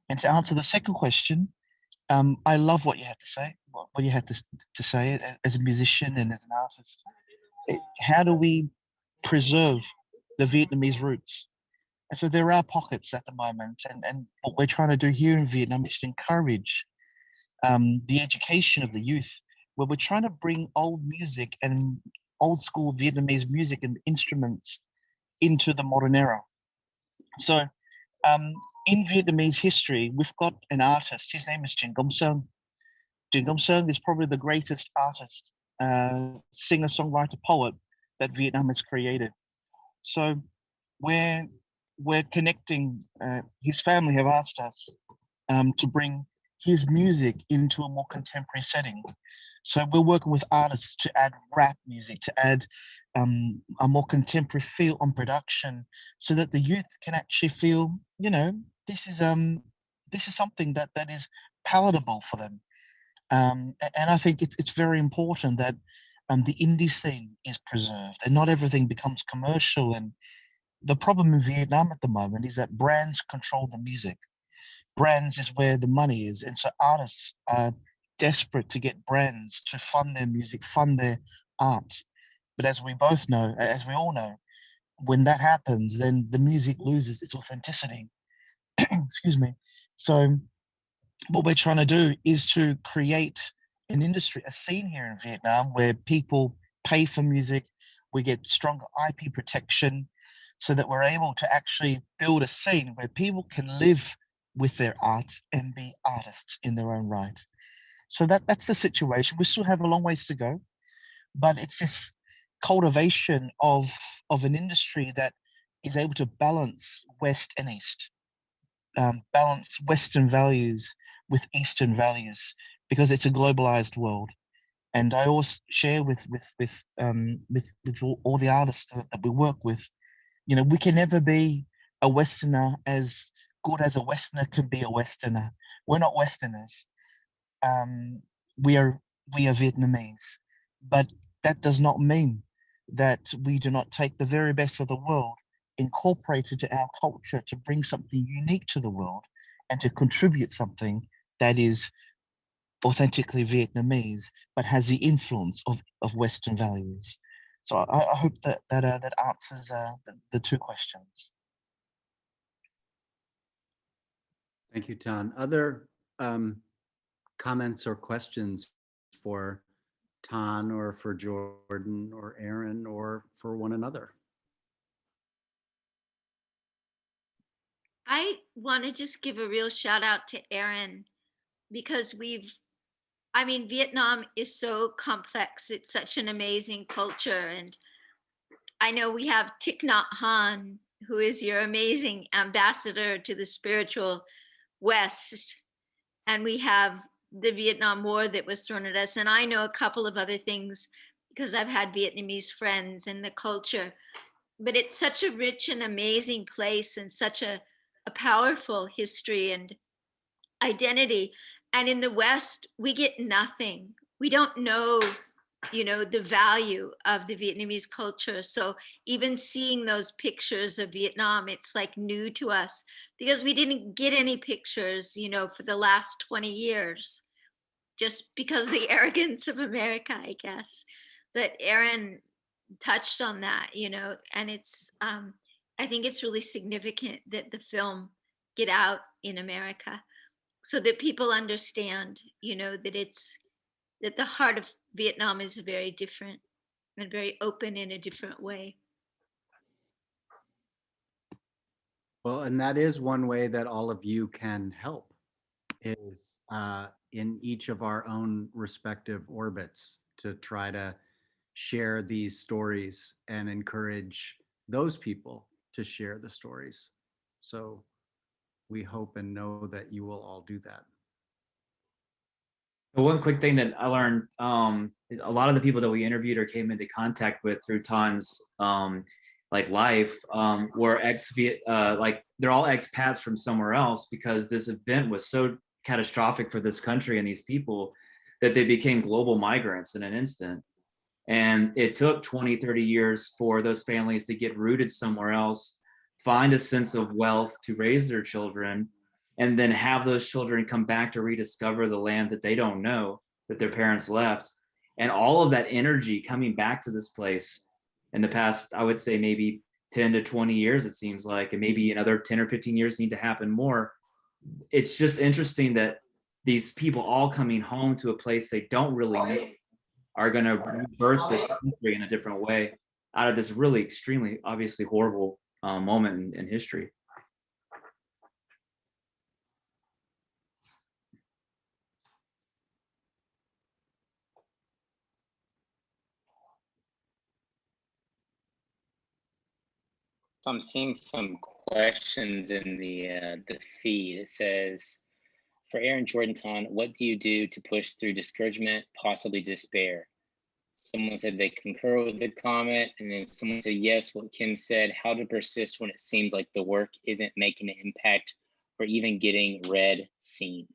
And to answer the second question, I love what you had to say, what you had to say as a musician and as an artist. How do we preserve the Vietnamese roots? And so there are pockets at the moment, and what we're trying to do here in Vietnam is to encourage the education of the youth, where we're trying to bring old music and old school Vietnamese music and instruments into the modern era. So in Vietnamese history, we've got an artist, his name is Trịnh Công Sơn. Trịnh Công Sơn is probably the greatest artist, singer, songwriter, poet that Vietnam has created. So we're connecting, his family have asked us to bring his music into a more contemporary setting. So we're working with artists to add rap music, to add a more contemporary feel on production, so that the youth can actually feel, you know, this is something that is palatable for them. And I think it's very important that the indie scene is preserved and not everything becomes commercial. And the problem in Vietnam at the moment is that brands control the music. Brands is where the money is. And so artists are desperate to get brands to fund their music, fund their art. But as we both know, as we all know, when that happens, then the music loses its authenticity. Excuse me. So what we're trying to do is to create an industry, a scene here in Vietnam where people pay for music, we get stronger IP protection, so that we're able to actually build a scene where people can live with their art and be artists in their own right. So that's the situation. We still have a long ways to go, but it's this cultivation of an industry that is able to balance West and East, balance Western values with Eastern values, because it's a globalized world. And I always share with all the artists that we work with, you know, we can never be a Westerner as good as a Westerner can be a Westerner. We're not Westerners. We are Vietnamese, but that does not mean that we do not take the very best of the world, incorporate it to our culture, to bring something unique to the world, and to contribute something that is authentically Vietnamese, but has the influence of Western values. So I hope that answers the 2 questions. Thank you, Tan. Other comments or questions for Tan or for Jordan or Aaron or for one another? I want to just give a real shout out to Aaron, because Vietnam is so complex. It's such an amazing culture. And I know we have Thich Nhat Hanh, who is your amazing ambassador to the spiritual West. And we have the Vietnam War that was thrown at us. And I know a couple of other things because I've had Vietnamese friends in the culture. But it's such a rich and amazing place, and such a powerful history and identity. And in the West, we get nothing. We don't know, the value of the Vietnamese culture. So even seeing those pictures of Vietnam, it's like new to us, because we didn't get any pictures, for the last 20 years, just because of the arrogance of America, I guess. But Aaron touched on that, and it's, I think it's really significant that the film get out in America so that people understand, that the heart of Vietnam is very different and very open in a different way. Well, and that is one way that all of you can help is in each of our own respective orbits to try to share these stories and encourage those people to share the stories. So we hope and know that you will all do that. But one quick thing that I learned, a lot of the people that we interviewed or came into contact with through Tan's life were like they're all expats from somewhere else, because this event was so catastrophic for this country and these people that they became global migrants in an instant. And it took 20, 30 years for those families to get rooted somewhere else, find a sense of wealth to raise their children, and then have those children come back to rediscover the land that they don't know, that their parents left. And all of that energy coming back to this place in the past, I would say maybe 10 to 20 years, it seems like, and maybe another 10 or 15 years need to happen more. It's just interesting that these people all coming home to a place they don't really know are going to rebirth the country in a different way out of this really extremely, obviously horrible moment in history. So I'm seeing some questions in the feed. It says, for Aaron Jordan, what do you do to push through discouragement, possibly despair? Someone said they concur with the comment, and then someone said yes, what Kim said, how to persist when it seems like the work isn't making an impact or even getting read, seen.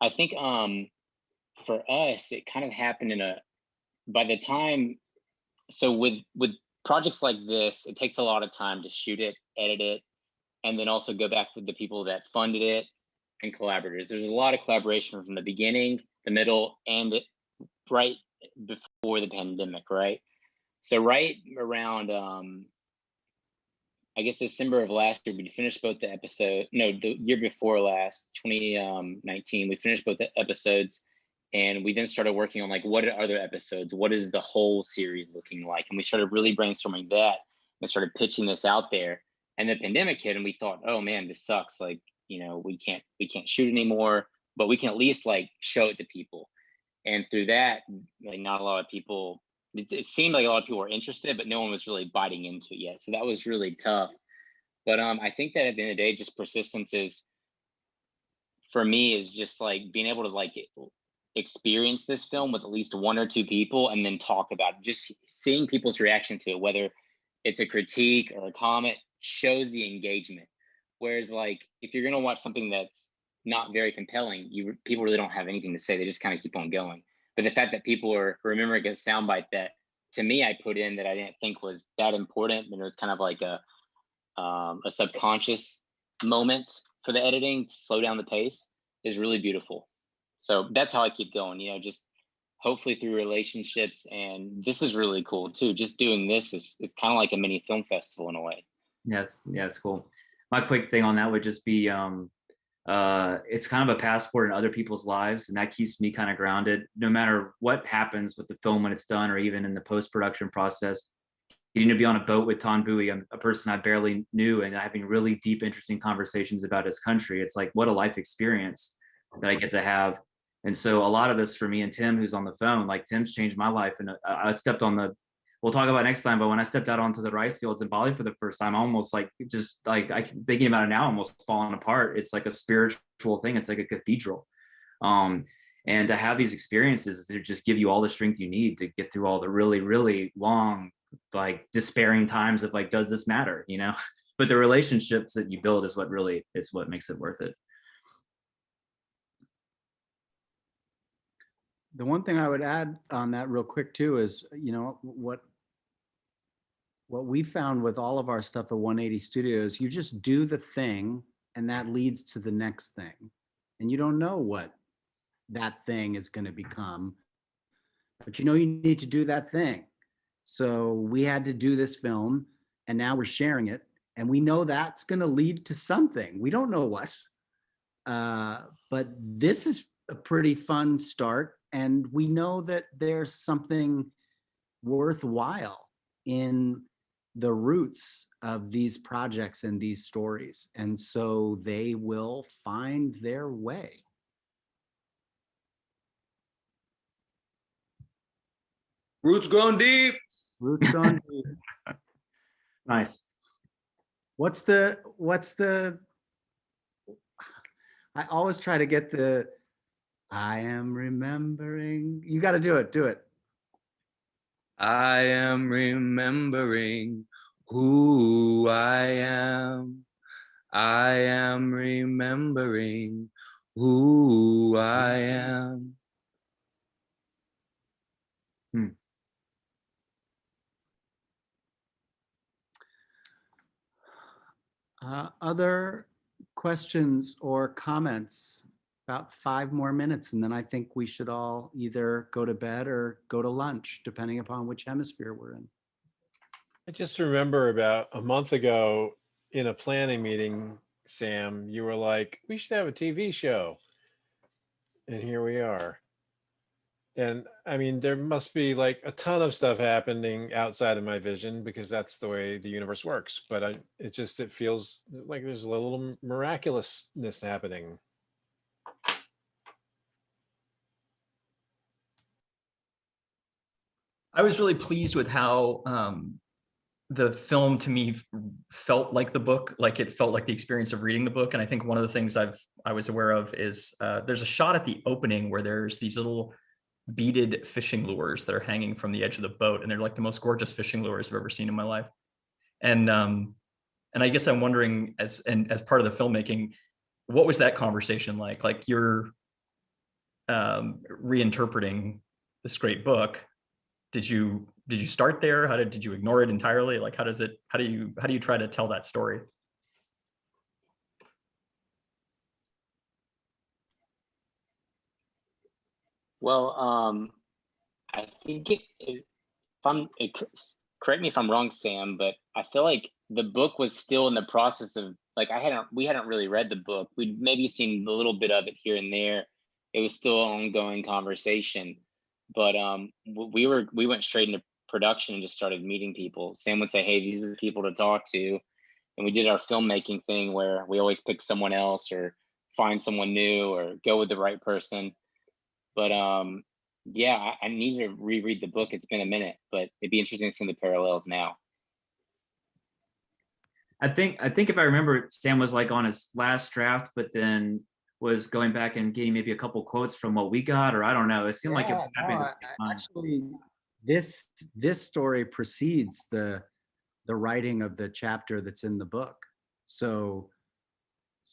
I think for us, it kind of happened by the time, so with projects like this, it takes a lot of time to shoot it, edit it, and then also go back with the people that funded it and collaborators. There's a lot of collaboration from the beginning, the middle, and right before the pandemic, right? So right around, I guess December of last year, we finished both the year before last, 2019, we finished both the episodes. And we then started working on what are other episodes? What is the whole series looking like? And we started really brainstorming that and started pitching this out there. And the pandemic hit, and we thought, oh man, this sucks. We can't shoot anymore, but we can at least show it to people. And through that, not a lot of people, it seemed like a lot of people were interested, but no one was really biting into it yet. So that was really tough. But I think that at the end of the day, just persistence for me, is just being able to experience this film with at least one or two people and then talk about it. Just seeing people's reaction to it, whether it's a critique or a comment, shows the engagement. Whereas if you're going to watch something that's not very compelling, people really don't have anything to say. They just kind of keep on going. But the fact that people are remembering a soundbite that to me I put in that I didn't think was that important, and it was kind of like a subconscious moment for the editing to slow down the pace, is really beautiful. So that's how I keep going, just hopefully through relationships. And this is really cool too. Just doing this is kind of like a mini film festival in a way. Yes, yeah, it's cool. My quick thing on that would just be, it's kind of a passport in other people's lives, and that keeps me kind of grounded. No matter what happens with the film when it's done, or even in the post-production process, getting to be on a boat with Tan Bui, a person I barely knew, and having really deep, interesting conversations about his country. It's what a life experience that I get to have. And so a lot of this for me and Tim, who's on the phone, Tim's changed my life. And I stepped on we'll talk about next time, but when I stepped out onto the rice fields in Bali for the first time, almost I thinking about it now, almost falling apart. It's like a spiritual thing. It's like a cathedral. And to have these experiences to just give you all the strength you need to get through all the really, really long, despairing times of does this matter, But the relationships that you build is what makes it worth it. The one thing I would add on that real quick too is, what we found with all of our stuff at 180 Studios, you just do the thing and that leads to the next thing. And you don't know what that thing is going to become, but you need to do that thing. So we had to do this film, and now we're sharing it. And we know that's going to lead to something. We don't know what. But this is a pretty fun start. And we know that there's something worthwhile in the roots of these projects and these stories. And so they will find their way. Roots grown deep. Roots grown deep. Nice. What's the, I always try to get the, I am remembering. You got to do it. Do it. I am remembering who I am. I am remembering who I am. Other questions or comments? About 5 more minutes, and then I think we should all either go to bed or go to lunch, depending upon which hemisphere we're in. I just remember about a month ago in a planning meeting, Sam, you were like, we should have a TV show. And here we are. And I mean, there must be like a ton of stuff happening outside of my vision because that's the way the universe works. But it feels like there's a little miraculousness happening. I was really pleased with how the film to me felt like the book, like it felt like the experience of reading the book. And I think one of the things I was aware of is there's a shot at the opening where there's these little beaded fishing lures that are hanging from the edge of the boat. And they're like the most gorgeous fishing lures I've ever seen in my life. And I guess I'm wondering as part of the filmmaking, what was that conversation like? Like you're reinterpreting this great book. Did you start there? Did you ignore it entirely? Like how do you try to tell that story? Well, I think correct me if I'm wrong, Sam, but I feel like the book was still in the process of like we hadn't really read the book. We'd maybe seen a little bit of it here and there. It was still an ongoing conversation. But we went straight into production and just started meeting people. Sam would say, hey, these are the people to talk to. And we did our filmmaking thing where we always pick someone else or find someone new or go with the right person. But yeah, I need to reread the book. It's been a minute, but it'd be interesting to see the parallels now. I think if I remember, Sam was like on his last draft, but then was going back and getting maybe a couple quotes from what we got, or I don't know. It seemed like it was happening. Actually, this story precedes the writing of the chapter that's in the book. So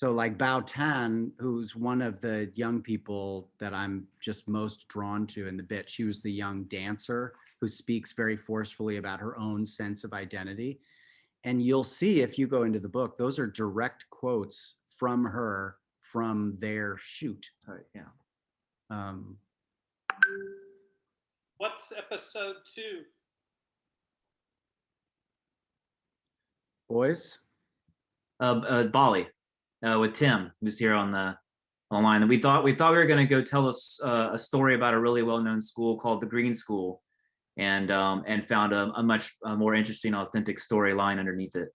like Bao Tan, who's one of the young people that I'm just most drawn to in the bit, she was the young dancer who speaks very forcefully about her own sense of identity. And you'll see if you go into the book, those are direct quotes from her from their shoot. Yeah. What's episode 2? Boys? Bali, with Tim, who's here on the line. And we thought we were going to go tell us a story about a really well-known school called the Green School, and found a much more interesting, authentic storyline underneath it.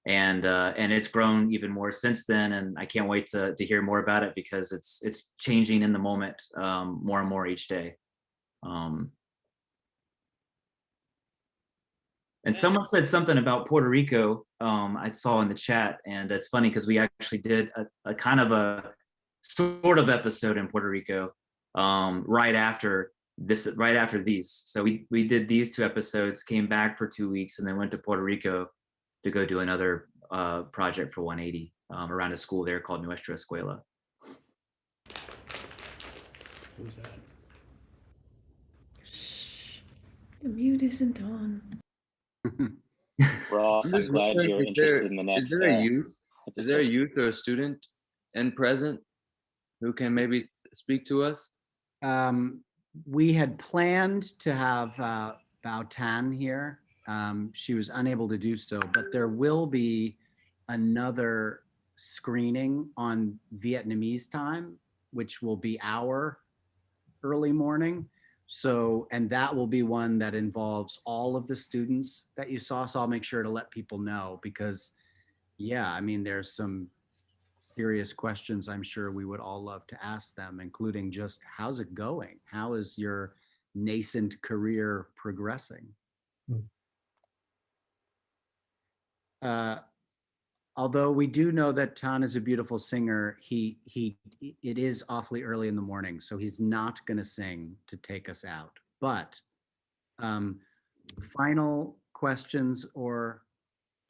And it's grown even more since then, and I can't wait to hear more about it because it's changing in the moment more and more each day. And someone said something about Puerto Rico, I saw in the chat, and it's funny because we actually did a kind of a sort of episode in Puerto Rico right after these. So we did these 2 episodes, came back for 2 weeks, and then went to Puerto Rico to go do another project for 180 around a school there called Nuestra Escuela. Who's that? The mute isn't on. Ross, I'm glad you're interested in the next. Is there a youth or a student and present who can maybe speak to us? We had planned to have Bao Tan here, She was unable to do so, but there will be another screening on Vietnamese time, which will be our early morning. So, and that will be one that involves all of the students that you saw. So I'll make sure to let people know because, yeah, I mean, there's some serious questions I'm sure we would all love to ask them, including just how's it going? How is your nascent career progressing? Although we do know that Tan is a beautiful singer, it is awfully early in the morning, so he's not going to sing to take us out. But final questions or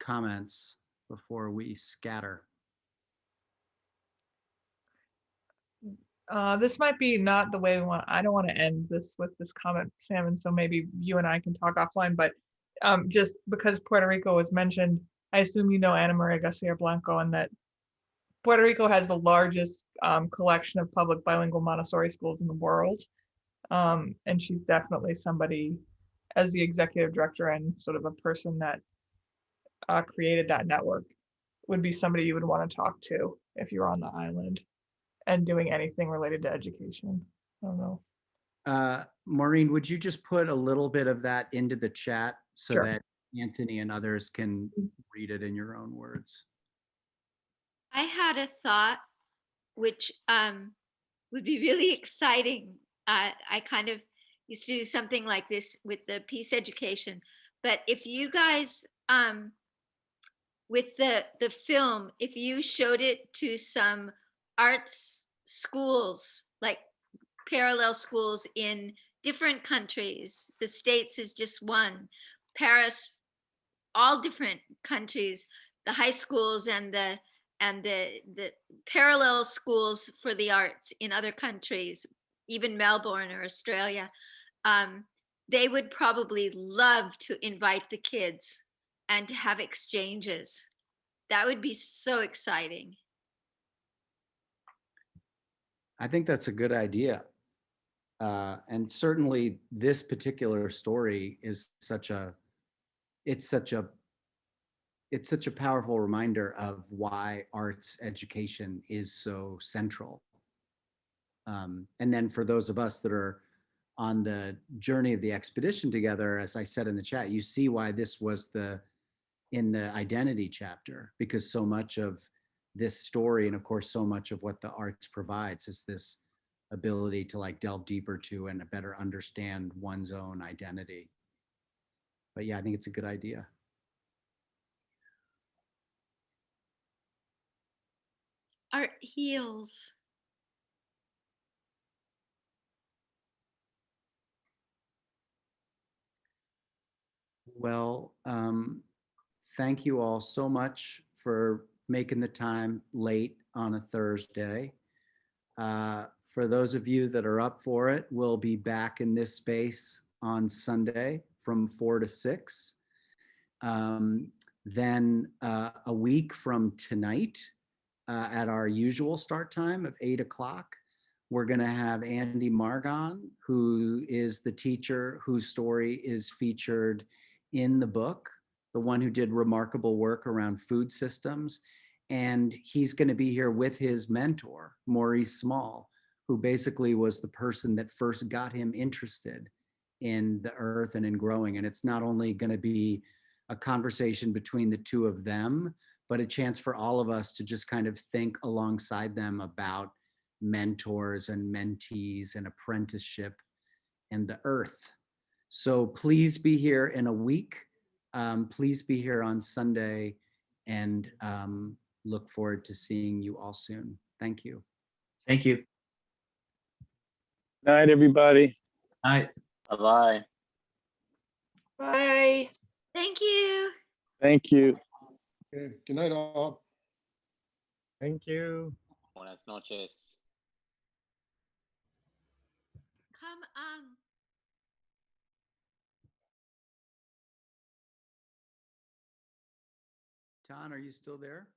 comments before we scatter? This might be not the way we want. I don't want to end this with this comment, Sam, and so maybe you and I can talk offline. But just because Puerto Rico was mentioned, I assume you know Ana Maria Garcia Blanco, and that Puerto Rico has the largest collection of public bilingual Montessori schools in the world. And she's definitely somebody, as the executive director and sort of a person that created that network, would be somebody you would want to talk to if you're on the island and doing anything related to education. I don't know. Maureen, would you just put a little bit of that into the chat so Sure. that Anthony and others can read it in your own words? I had a thought which would be really exciting. I kind of used to do something like this with the peace education, but if you guys with the film, if you showed it to some arts schools, like parallel schools in different countries, the States is just one, Paris, all different countries, the high schools and the parallel schools for the arts in other countries, even Melbourne or Australia, they would probably love to invite the kids and to have exchanges. That would be so exciting. I think that's a good idea. And certainly this particular story is such a powerful reminder of why arts education is so central. And then for those of us that are on the journey of the expedition together, as I said in the chat, you see why this was in the identity chapter, because so much of this story, and of course, so much of what the arts provides is this ability to like delve deeper to and better understand one's own identity. But yeah, I think it's a good idea. Art heals. Well, thank you all so much for making the time late on a Thursday. For those of you that are up for it, we'll be back in this space on Sunday from 4 to 6. Then a week from tonight at our usual start time of 8 o'clock, we're going to have Andy Margon, who is the teacher whose story is featured in the book, the one who did remarkable work around food systems. And he's going to be here with his mentor, Maurice Small, who basically was the person that first got him interested in the earth and in growing. And it's not only going to be a conversation between the two of them, but a chance for all of us to just kind of think alongside them about mentors and mentees and apprenticeship and the earth. So please be here in a week. Please be here on Sunday, and look forward to seeing you all soon. Thank you. Thank you. Night, everybody. Night. Bye-bye. Bye. Thank you. Thank you. Okay. Good night, all. Thank you. Buenas noches. Come Tan, are you still there?